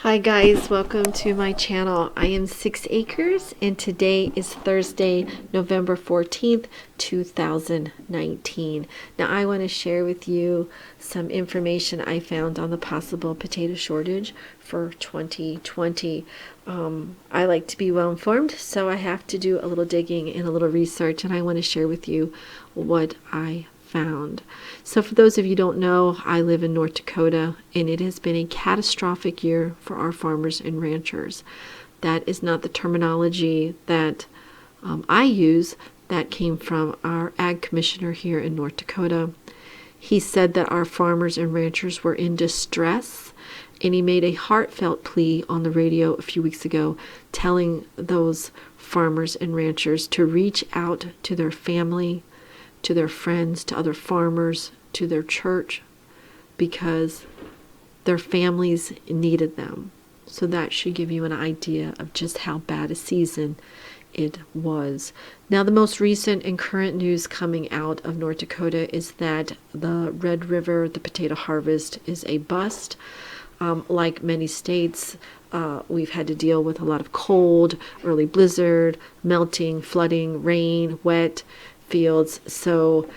Hi guys, welcome to my channel. I am 6 Acres and today is Thursday, November 14th, 2019. Now I want to share with you some information I found on the possible potato shortage for 2020. I like to be well informed, so I have to do a little digging and a little research, and I want to share with you what I found. So for those of you who don't know, I live in North Dakota, and it has been a catastrophic year for our farmers and ranchers. That is not the terminology that I use. That came from our ag commissioner here in North Dakota. He said that our farmers and ranchers were in distress, and he made a heartfelt plea on the radio a few weeks ago, telling those farmers and ranchers to reach out to their family, to their friends, to other farmers, to their church, because their families needed them. So that should give you an idea of just how bad a season it was. Now, the most recent and current news coming out of North Dakota is that the Red River, the potato harvest, is a bust. Like many states, we've had to deal with a lot of cold, early blizzard, melting, flooding, rain, wet fields. So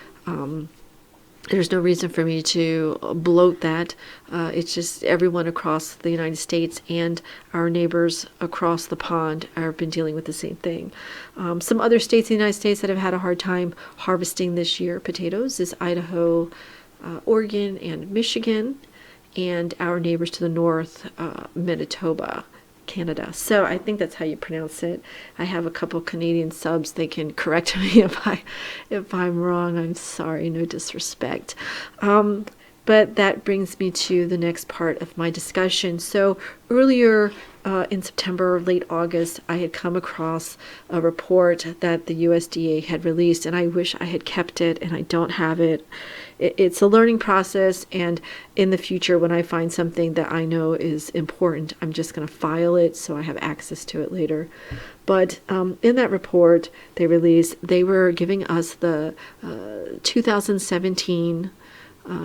there's no reason for me to bloat that. It's just everyone across the United States and our neighbors across the pond have been dealing with the same thing. Some other states in the United States that have had a hard time harvesting this year potatoes is Idaho, Oregon, and Michigan, and our neighbors to the north, Manitoba, Canada. So I think that's how you pronounce it. I have a couple Canadian subs. They can correct me if I'm wrong. I'm sorry, no disrespect. But that brings me to the next part of my discussion. So earlier in September, late August, I had come across a report that the USDA had released, and I wish I had kept it, and I don't have it. It's a learning process, and in the future, when I find something that I know is important, I'm just going to file it so I have access to it later. But in that report they released, they were giving us the 2017,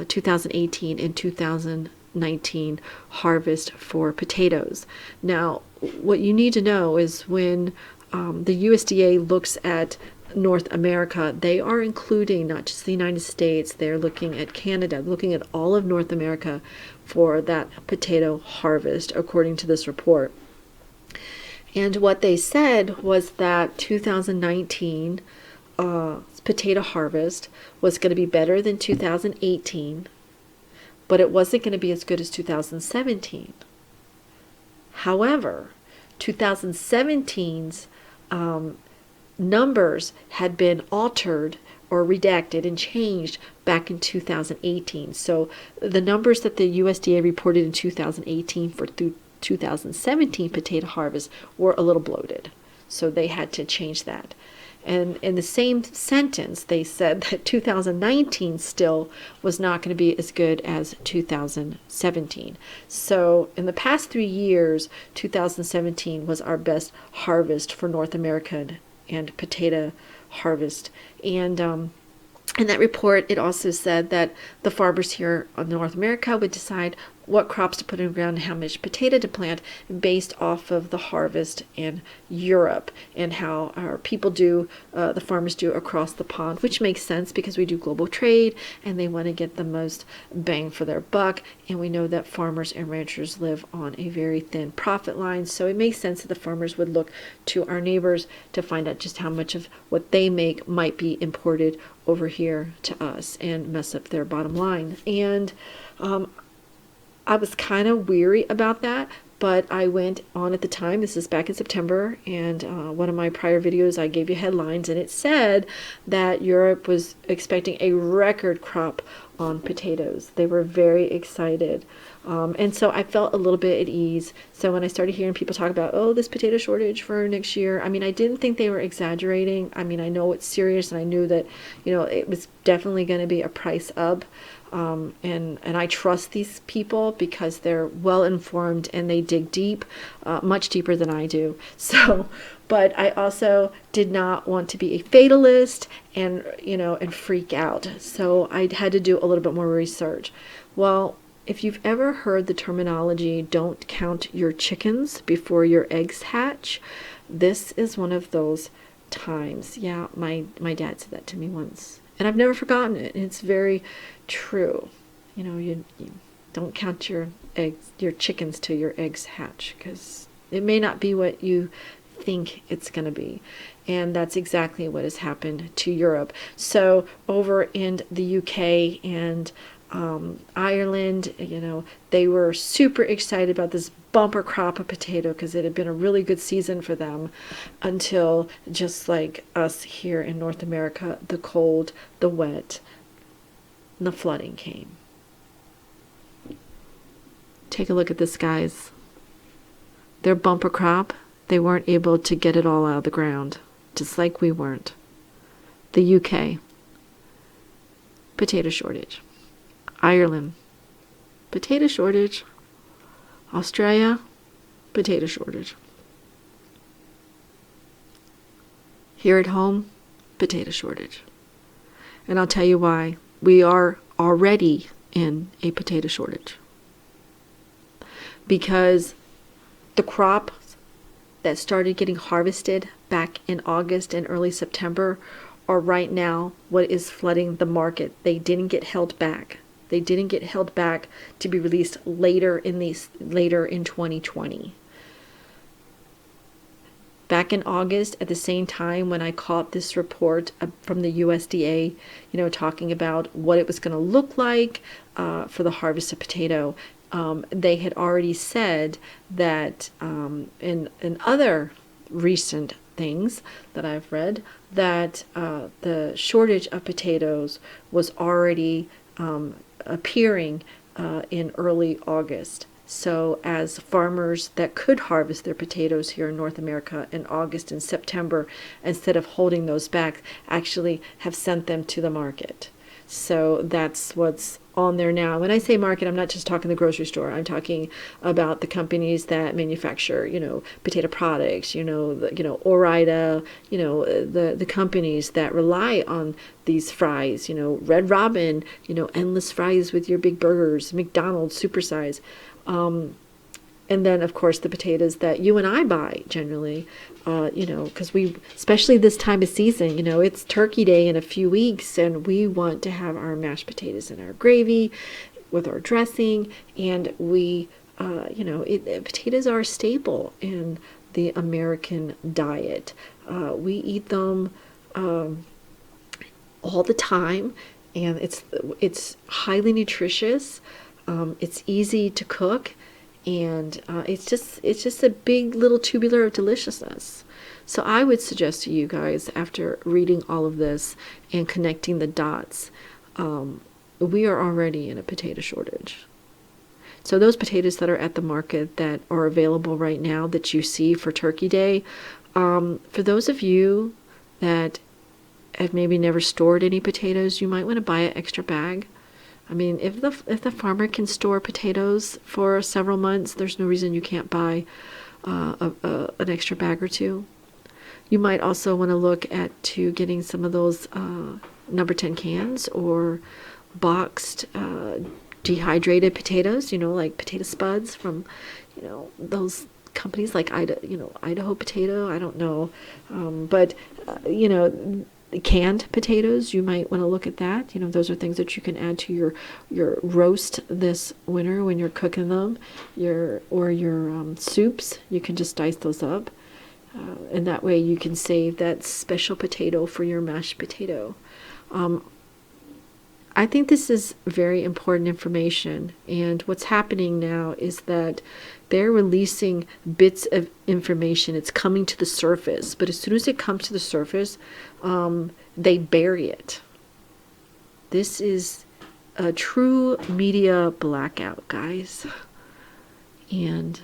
2018, and 2019 harvest for potatoes. Now, what you need to know is when the USDA looks at North America, they are including not just the United States, they're looking at Canada, looking at all of North America for that potato harvest, according to this report. And what they said was that 2019 potato harvest was going to be better than 2018, but it wasn't going to be as good as 2017. However, 2017's numbers had been altered or redacted and changed back in 2018. So the numbers that the USDA reported in 2018 for 2017 potato harvest were a little bloated. So they had to change that. And in the same sentence, they said that 2019 still was not going to be as good as 2017. So in the past 3 years, 2017 was our best harvest for North American and potato harvest. And in that report, it also said that the farmers here in North America would decide what crops to put in the ground and how much potato to plant based off of the harvest in Europe and how our people do, the farmers do across the pond, which makes sense because we do global trade and they want to get the most bang for their buck. And we know that farmers and ranchers live on a very thin profit line. So it makes sense that the farmers would look to our neighbors to find out just how much of what they make might be imported over here to us and mess up their bottom line. And I was kind of weary about that, but I went on at the time, this is back in September, and one of my prior videos I gave you headlines, and it said that Europe was expecting a record crop on potatoes. They were very excited. And so I felt a little bit at ease. So when I started hearing people talk about, oh, this potato shortage for next year, I mean, I didn't think they were exaggerating. I mean, I know it's serious, and I knew that, you know, it was definitely going to be a price up. And I trust these people because they're well informed and they dig deep, much deeper than I do. So, but I also did not want to be a fatalist and, you know, and freak out. So I had to do a little bit more research. Well, if you've ever heard the terminology, don't count your chickens before your eggs hatch, this is one of those times. Yeah, my dad said that to me once, and I've never forgotten it. It's very true. You don't count your chickens till your eggs hatch, because it may not be what you think it's going to be. And that's exactly what has happened to Europe. So over in the UK and Ireland, they were super excited about this bumper crop of potato because it had been a really good season for them, until, just like us here in North America, the cold, the wet, and the flooding came. Take a look at this, guys. Their bumper crop, they weren't able to get it all out of the ground, just like we weren't. The UK, potato shortage. Ireland, potato shortage. Australia, potato shortage. Here at home, potato shortage. And I'll tell you why. We are already in a potato shortage. Because the crops that started getting harvested back in August and early September are right now what is flooding the market. They didn't get held back. They didn't get held back to be released later in 2020. Back in August, at the same time when I caught this report from the USDA, talking about what it was going to look like for the harvest of potato, they had already said that in other recent things that I've read, that the shortage of potatoes was already appearing in early August. So as farmers that could harvest their potatoes here in North America in August and September, instead of holding those back, actually have sent them to the market. So that's what's on there now. When I say market, I'm not just talking the grocery store. I'm talking about the companies that manufacture, potato products, Ore-Ida, the companies that rely on these fries, Red Robin, endless fries with your big burgers, McDonald's supersize. And then, of course, the potatoes that you and I buy generally, because especially this time of season, it's Turkey Day in a few weeks, and we want to have our mashed potatoes and our gravy with our dressing. And potatoes are a staple in the American diet. We eat them all the time, and it's highly nutritious. It's easy to cook. And it's just a big little tubular of deliciousness. So I would suggest to you guys, after reading all of this and connecting the dots, we are already in a potato shortage. So those potatoes that are at the market that are available right now that you see for Turkey Day, for those of you that have maybe never stored any potatoes, you might want to buy an extra bag. I mean, if the farmer can store potatoes for several months, there's no reason you can't buy an extra bag or two. You might also want to look at getting some of those number 10 cans or boxed dehydrated potatoes, like potato spuds from, those companies like Idaho Potato. I don't know, but canned potatoes, you might want to look at that. Those are things that you can add to your roast this winter when you're cooking them, your soups. You can just dice those up, and that way you can save that special potato for your mashed potato. I think this is very important information, and what's happening now is that they're releasing bits of information. It's coming to the surface, but as soon as it comes to the surface, they bury it. This is a true media blackout, guys, and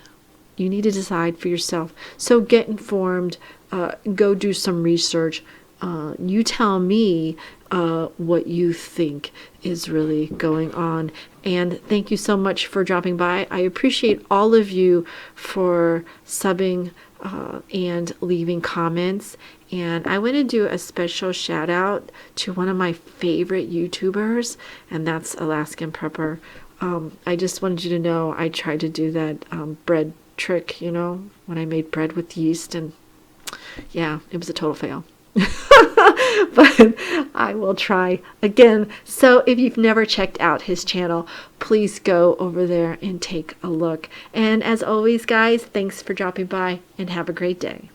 you need to decide for yourself. So get informed, go do some research. You tell me what you think is really going on. And thank you so much for dropping by. I appreciate all of you for subbing and leaving comments. And I want to do a special shout out to one of my favorite YouTubers, and that's Alaskan Prepper. I just wanted you to know I tried to do that bread trick, when I made bread with yeast, and yeah, it was a total fail. But I will try again. So if you've never checked out his channel, please go over there and take a look. And as always, guys, thanks for dropping by and have a great day.